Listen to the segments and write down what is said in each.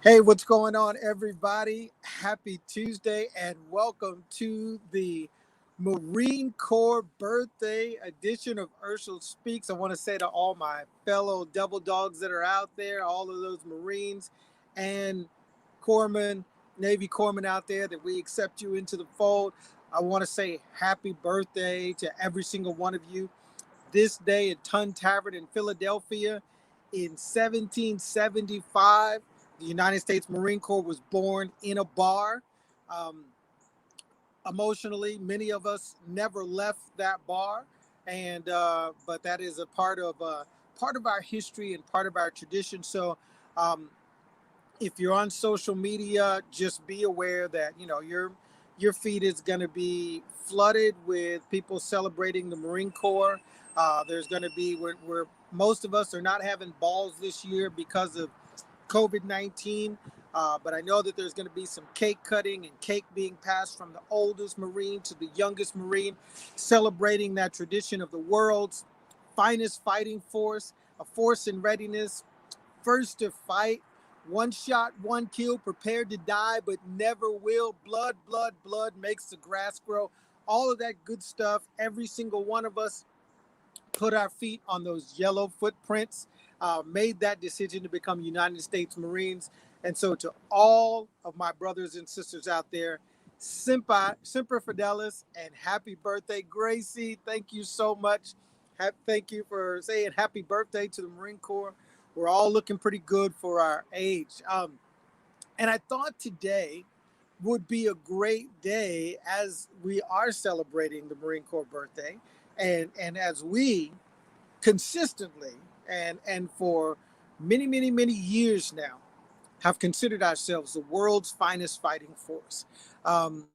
Hey, what's going on, everybody? Happy Tuesday and welcome to the Marine Corps birthday edition of Urshel Speaks. I want to say to all my fellow devil dogs that are out there, all of those Marines and corpsmen, Navy corpsmen out there, that we accept you into the fold. I want to say happy birthday to every single one of you. This day at Tun Tavern in Philadelphia in 1775. The United States Marine Corps was born in a bar. Um, Emotionally, many of us never left that bar, and but that is a part of our history and part of our tradition. So, um, if you're on social media, just be aware that your feed is going to be flooded with people celebrating the Marine Corps. There's going to be where most of us are not having balls this year because of COVID-19. But I know that there's going to be some cake cutting and cake being passed from the oldest Marine to the youngest Marine, celebrating that tradition of the world's finest fighting force, a force in readiness, first to fight, one shot, one kill, prepared to die, but never will. Blood, blood, blood makes the grass grow. All of that good stuff. Every single one of us put our feet on those yellow footprints, made that decision to become United States Marines. And so, to all of my brothers and sisters out there, Semper Fidelis, and happy birthday, Gracie. Thank you so much. Thank you for saying happy birthday to the Marine Corps. We're all looking pretty good for our age. And I thought today would be a great day as we are celebrating the Marine Corps birthday, and as we consistently and for many years now have considered ourselves the world's finest fighting force. Um,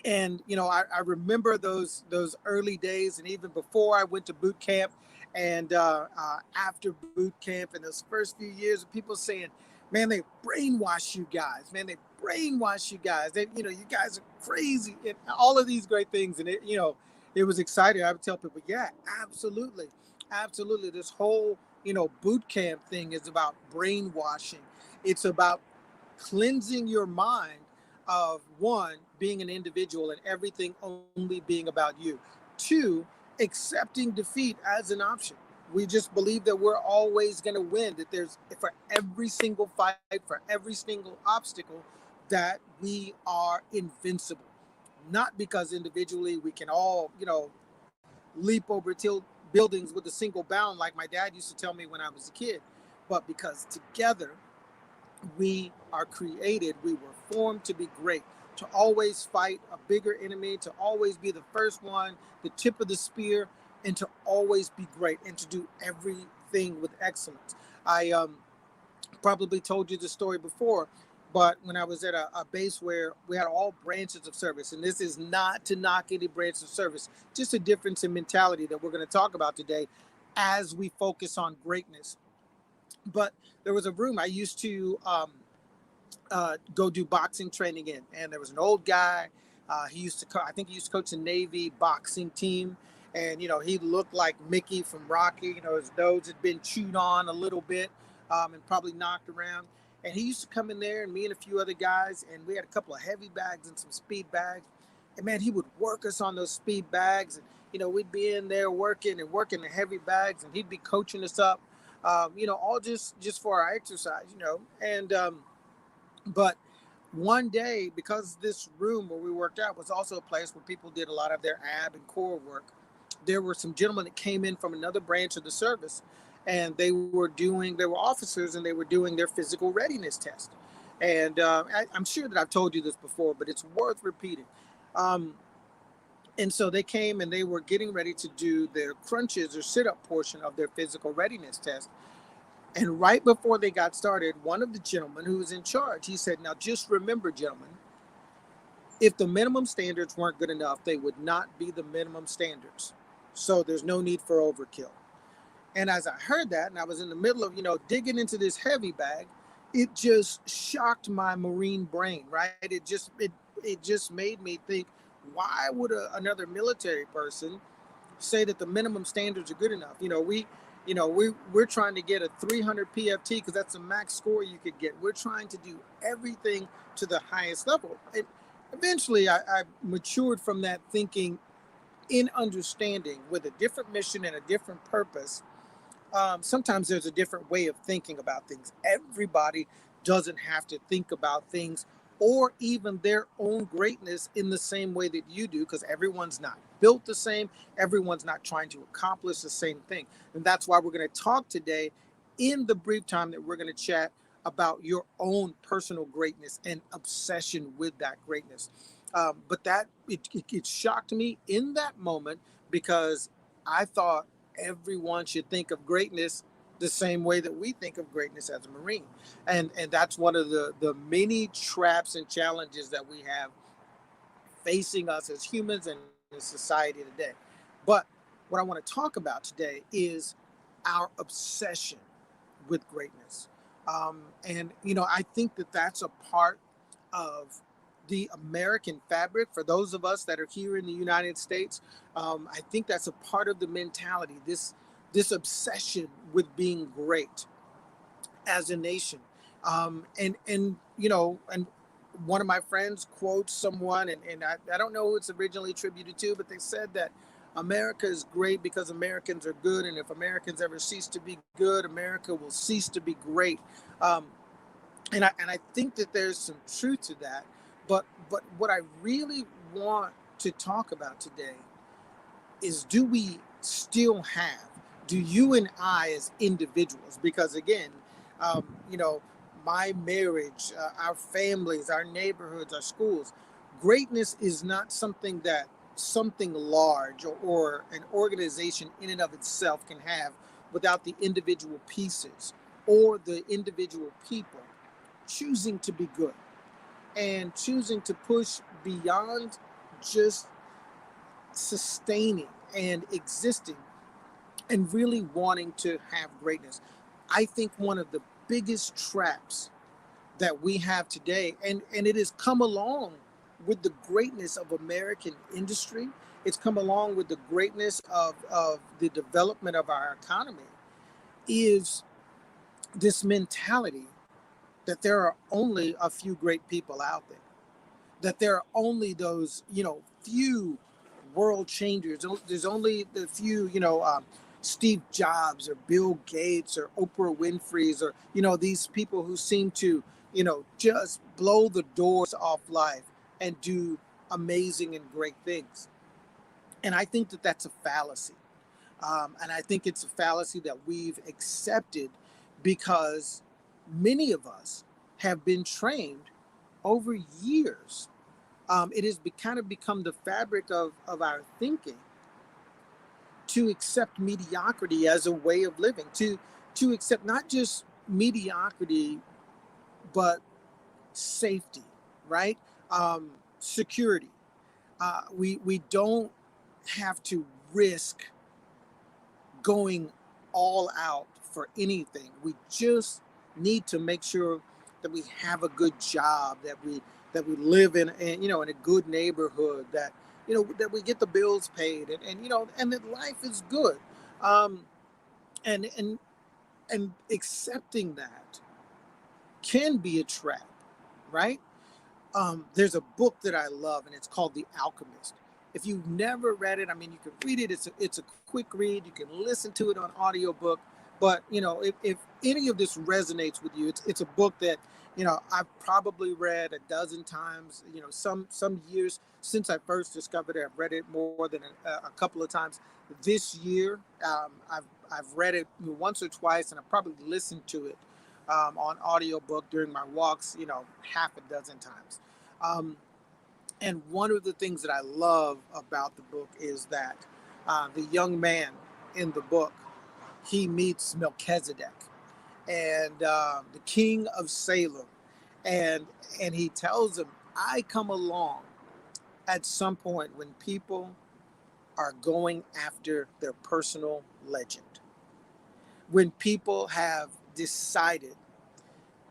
and I remember those early days, and even before I went to boot camp, and after boot camp, and those first few years of people saying, "Man, they brainwash you guys. Man, they brainwash you guys. You guys are crazy," and all of these great things. And it was exciting. I would tell people, "Yeah, absolutely, absolutely." This whole boot camp thing is about brainwashing. It's about cleansing your mind of, one, being an individual and everything only being about you. Two, accepting defeat as an option. We just believe that we're always going to win, that there's, for every single fight, for every single obstacle, that we are invincible. Not because individually we can all, leap over buildings with a single bound, like my dad used to tell me when I was a kid, but because together we are created, we were formed to be great, to always fight a bigger enemy, to always be the first one, the tip of the spear, and to always be great and to do everything with excellence. I probably told you the story before, but when I was at a base where we had all branches of service, and this is not to knock any branch of service, just a difference in mentality that we're going to talk about today as we focus on greatness. But there was a room I used to go do boxing training in, and there was an old guy. He used to, I think he used to coach the Navy boxing team, and he looked like Mickey from Rocky. His nose had been chewed on a little bit, and probably knocked around. And he used to come in there, and me and a few other guys, and we had a couple of heavy bags and some speed bags. And man, he would work us on those speed bags, and we'd be in there working and working the heavy bags, and he'd be coaching us up, all just for our exercise, and but one day, because this room where we worked out was also a place where people did a lot of their ab and core work, there were some gentlemen that came in from another branch of the service, and they were officers, and they were doing their physical readiness test. And I'm sure that I've told you this before, but it's worth repeating. Um, and so they came and they were getting ready to do their crunches or sit-up portion of their physical readiness test. And right before they got started, one of the gentlemen who was in charge, he said, "Now just remember, gentlemen, if the minimum standards weren't good enough, they would not be the minimum standards. So there's no need for overkill." And as I heard that, and I was in the middle of, digging into this heavy bag, it just shocked my Marine brain, right? It just made me think, why would another military person say that the minimum standards are good enough? We we're trying to get a 300 PFT because that's the max score you could get. We're trying to do everything to the highest level. And eventually, I matured from that thinking in understanding with a different mission and a different purpose. Sometimes there's a different way of thinking about things. Everybody doesn't have to think about things or even their own greatness in the same way that you do, because everyone's not built the same. Everyone's not trying to accomplish the same thing. And that's why we're going to talk today in the brief time that we're going to chat about your own personal greatness and obsession with that greatness. But it shocked me in that moment because I thought everyone should think of greatness the same way that we think of greatness as a Marine. And that's one of the many traps and challenges that we have facing us as humans and in society today. But what I want to talk about today is our obsession with greatness. I think that that's a part of the American fabric for those of us that are here in the United States. I think that's a part of the mentality, this obsession with being great as a nation. And one of my friends quotes someone, and I don't know who it's originally attributed to, but they said that America is great because Americans are good, and if Americans ever cease to be good, America will cease to be great. Um, and I think that there's some truth to that. But what I really want to talk about today is, do we still have, do you and I as individuals, because again, um, you know, my marriage, our families, our neighborhoods, our schools, greatness is not something that something large or an organization in and of itself can have without the individual pieces or the individual people choosing to be good and choosing to push beyond just sustaining and existing and really wanting to have greatness. I think one of the biggest traps that we have today, and it has come along with the greatness of American industry, it's come along with the greatness of the development of our economy, is this mentality that there are only a few great people out there, that there are only those, few world changers. There's only the few, Steve Jobs or Bill Gates or Oprah Winfrey's, or, these people who seem to, just blow the doors off life and do amazing and great things. And I think that that's a fallacy. And I think it's a fallacy that we've accepted because many of us have been trained over years. It has kind of become the fabric of our thinking to accept mediocrity as a way of living, to accept not just mediocrity, but safety, right? Security. We don't have to risk going all out for anything. We just need to make sure that we have a good job, that we live in a good neighborhood, that that we get the bills paid, and that life is good. Um, and and and accepting that can be a trap, right? There's a book that I love, and it's called The Alchemist. If you've never read it, I mean, you can read it. It's a quick read. You can listen to it on audiobook. But if any of this resonates with you, it's a book that I've probably read a dozen times. Some years since I first discovered it, I've read it more than a couple of times. This year, I've read it once or twice, and I've probably listened to it on audiobook during my walks, half a dozen times. Um, and one of the things that I love about the book is that the young man in the book, he meets Melchizedek and the king of Salem, and he tells him, "I come along at some point when people are going after their personal legend, when people have decided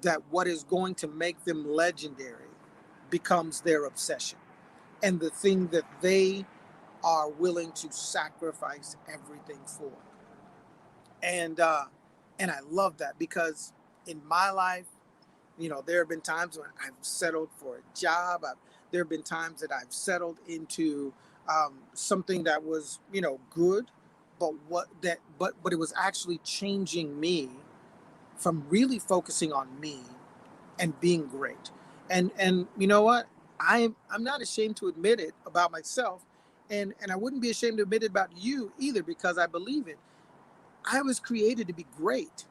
that what is going to make them legendary becomes their obsession and the thing that they are willing to sacrifice everything for." And and I love that because in my life, there have been times when I've settled for a job. There have been times that I've settled into something that was, good, but but it was actually changing me from really focusing on me and being great. And you know what? I'm not ashamed to admit it about myself, and I wouldn't be ashamed to admit it about you either because I believe it. I was created to be great.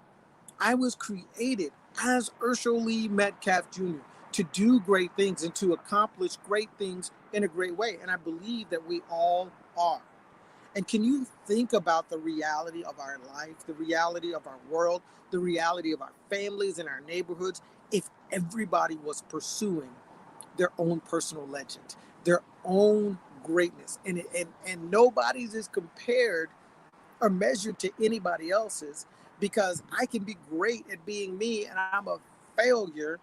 I was created as Urshel Lee Metcalf Jr. to do great things and to accomplish great things in a great way. And I believe that we all are. And can you think about the reality of our life, the reality of our world, the reality of our families and our neighborhoods if everybody was pursuing their own personal legend, their own greatness? And nobody's is compared or measured to anybody else's because I can be great at being me and I'm a failure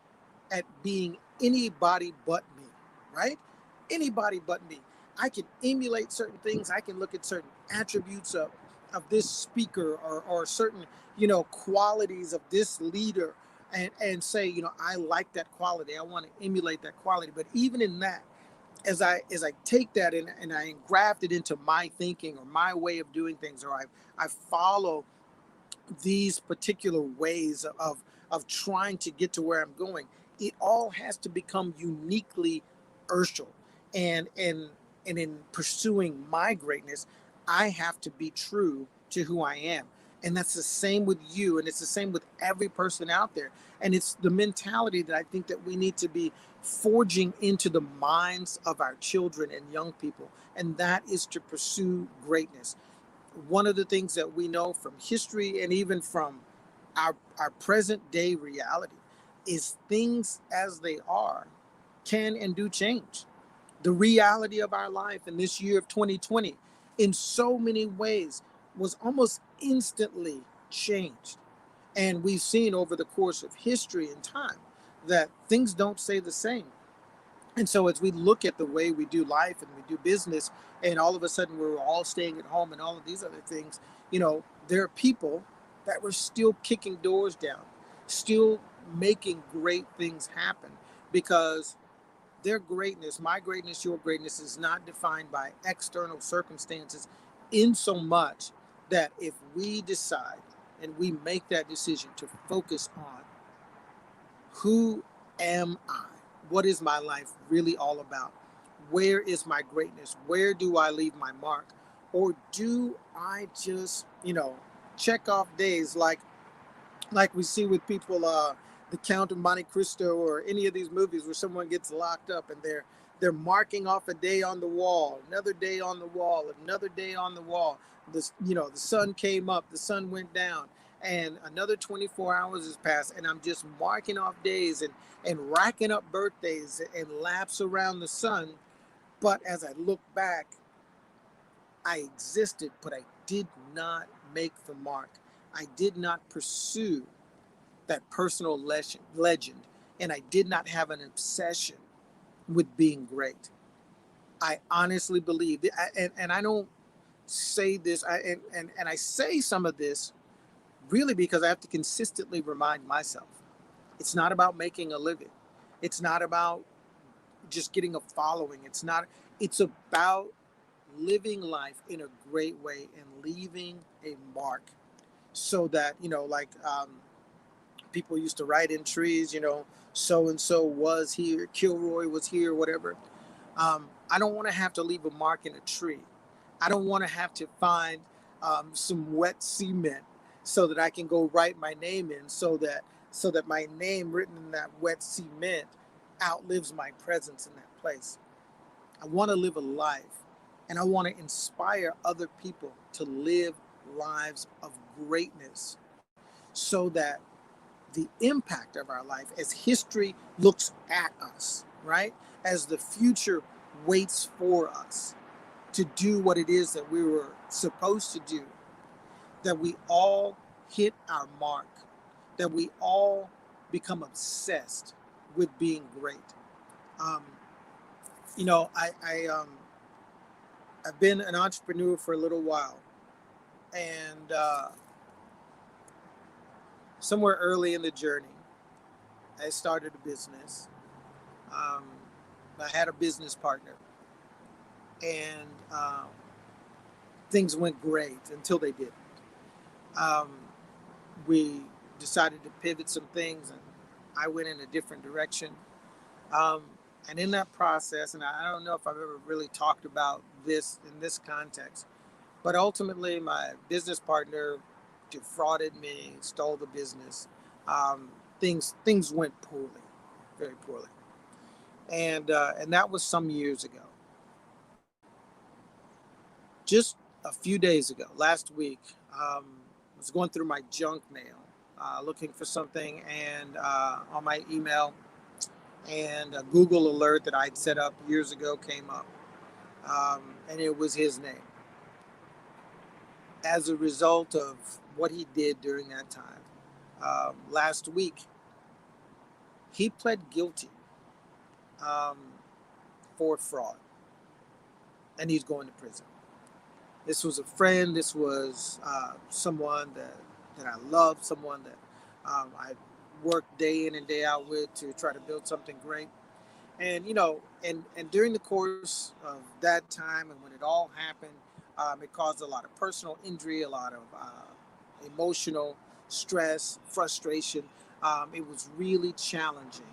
at being anybody but me, right? Anybody but me. I can emulate certain things. I can look at certain attributes of this speaker or certain, qualities of this leader and say, I like that quality. I want to emulate that quality. But even in that, as I take that and I engraft it into my thinking or my way of doing things, or I follow these particular ways of trying to get to where I'm going, it all has to become uniquely Urshel. And in pursuing my greatness, I have to be true to who I am. And that's the same with you, and it's the same with every person out there. And it's the mentality that I think that we need to be forging into the minds of our children and young people, and that is to pursue greatness. One of the things that we know from history and even from our present day reality is things as they are can and do change. The reality of our life in this year of 2020 in so many ways was almost instantly changed. And we've seen over the course of history and time that things don't stay the same. And so as we look at the way we do life and we do business, and all of a sudden we're all staying at home and all of these other things, there are people that were still kicking doors down, still making great things happen because their greatness, my greatness, your greatness, is not defined by external circumstances in so much that if we decide and we make that decision to focus on who am I? What is my life really all about? Where is my greatness? Where do I leave my mark? Or do I just, check off days like we see with people, the Count of Monte Cristo or any of these movies where someone gets locked up and they're marking off a day on the wall, another day on the wall, another day on the wall. The sun came up, the sun went down, and another 24 hours has passed, and I'm just marking off days and racking up birthdays and laps around the sun. But as I look back, I existed, but I did not make the mark. I did not pursue that personal legend, and I did not have an obsession with being great. I honestly believe, and I don't say this, and I say some of this really because I have to consistently remind myself it's not about making a living, it's not about just getting a following, it's about living life in a great way and leaving a mark so that, people used to write in trees, so and so was here, Kilroy was here, whatever. I don't want to have to leave a mark in a tree. I don't want to have to find some wet cement so that I can go write my name in, so that my name written in that wet cement outlives my presence in that place. I want to live a life, and I want to inspire other people to live lives of greatness so that the impact of our life as history looks at us, right? As the future waits for us to do what it is that we were supposed to do, that we all hit our mark, that we all become obsessed with being great. Um, I've been an entrepreneur for a little while, and somewhere early in the journey, I started a business. Um, I had a business partner, and things went great until they didn't. Um, we decided to pivot some things, and I went in a different direction. Um, and in that process, and I don't know if I've ever really talked about this in this context, but ultimately, my business partner defrauded me, stole the business. Um, things went poorly, very poorly, and that was some years ago. Just a few days ago, last week, I was going through my junk mail, looking for something, and on my email, and a Google alert that I'd set up years ago came up, and it was his name. As a result of what he did during that time, last week, he pled guilty um, for fraud, and he's going to prison. This was a friend. This was someone that I love, someone that I worked day in and day out with to try to build something great. And and during the course of that time, and when it all happened, it caused a lot of personal injury, a lot of emotional stress, frustration. It was really challenging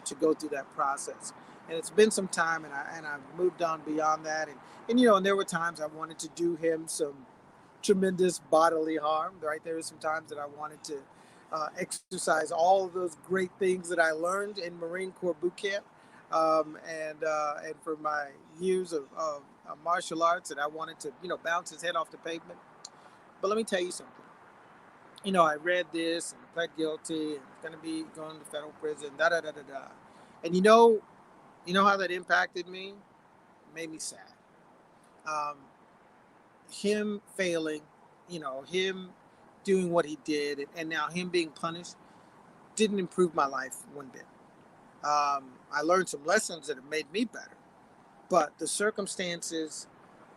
to go through that process. And it's been some time, and I've moved on beyond that. And there were times I wanted to do him some tremendous bodily harm. Right, there were some times that I wanted to exercise all of those great things that I learned in Marine Corps boot camp, and for my years of martial arts, and I wanted to bounce his head off the pavement. But let me tell you something. I read this and pled guilty, and it's going to be going to federal prison. Da da da da da. And you know how that impacted me? It made me sad. Um, him failing, him doing what he did, and now him being punished didn't improve my life one bit. I learned some lessons that have made me better, but the circumstances,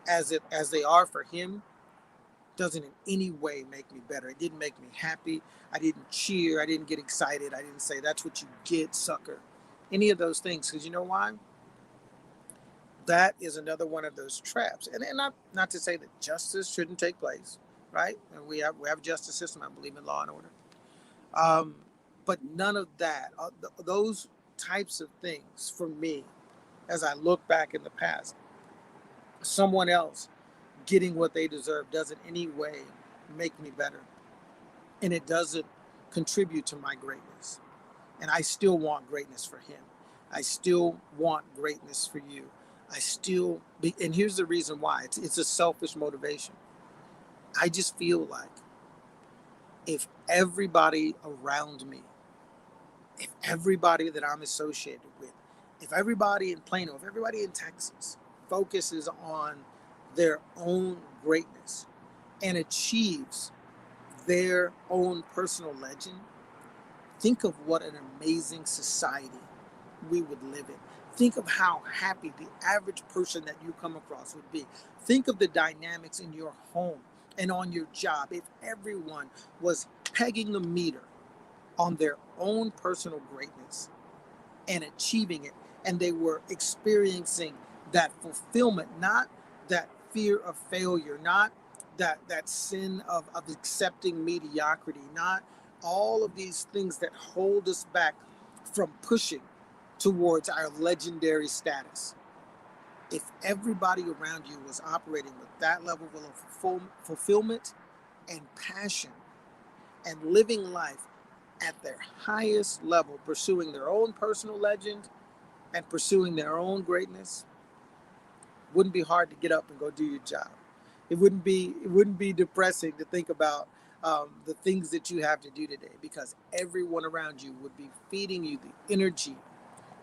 as they are for him, doesn't in any way make me better. It didn't make me happy. I didn't cheer. I didn't get excited. I didn't say, "That's what you get, sucker." Any of those things, because you know why? That is another one of those traps. And not to say that justice shouldn't take place, right? And we have a justice system. I believe in law and order. Um, but none of that, those types of things for me, as I look back in the past, someone else getting what they deserve doesn't in any way make me better. And it doesn't contribute to my greatness. And I still want greatness for him. I still want greatness for you. And here's the reason why. It's a selfish motivation. I just feel like if everybody around me, if everybody that I'm associated with, if everybody in Plano, if everybody in Texas focuses on their own greatness and achieves their own personal legend, think of what an amazing society we would live in. Think of how happy the average person that you come across would be. Think of the dynamics in your home and on your job if everyone was pegging the meter on their own personal greatness and achieving it, and they were experiencing that fulfillment, not that fear of failure, not that sin of accepting mediocrity, not all of these things that hold us back from pushing towards our legendary status. If everybody around you was operating with that level of fulfillment and passion and living life at their highest level, pursuing their own personal legend and pursuing their own greatness, it wouldn't be hard to get up and go do your job. It wouldn't be depressing to think about the things that you have to do today, because everyone around you would be feeding you the energy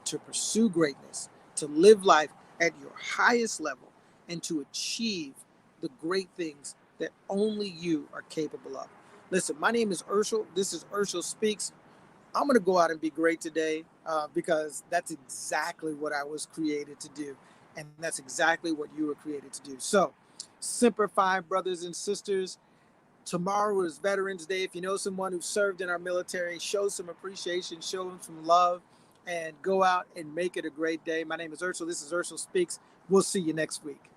to pursue greatness, to live life at your highest level, and to achieve the great things that only you are capable of. Listen, my name is Urshel. This is Urshel Speaks. I'm going to go out and be great today because that's exactly what I was created to do. And that's exactly what you were created to do. So, Semper Fi, brothers and sisters. Tomorrow is Veterans Day. If you know someone who served in our military, show some appreciation, show them some love, and go out and make it a great day. My name is Urshel. This is Urshel Speaks. We'll see you next week.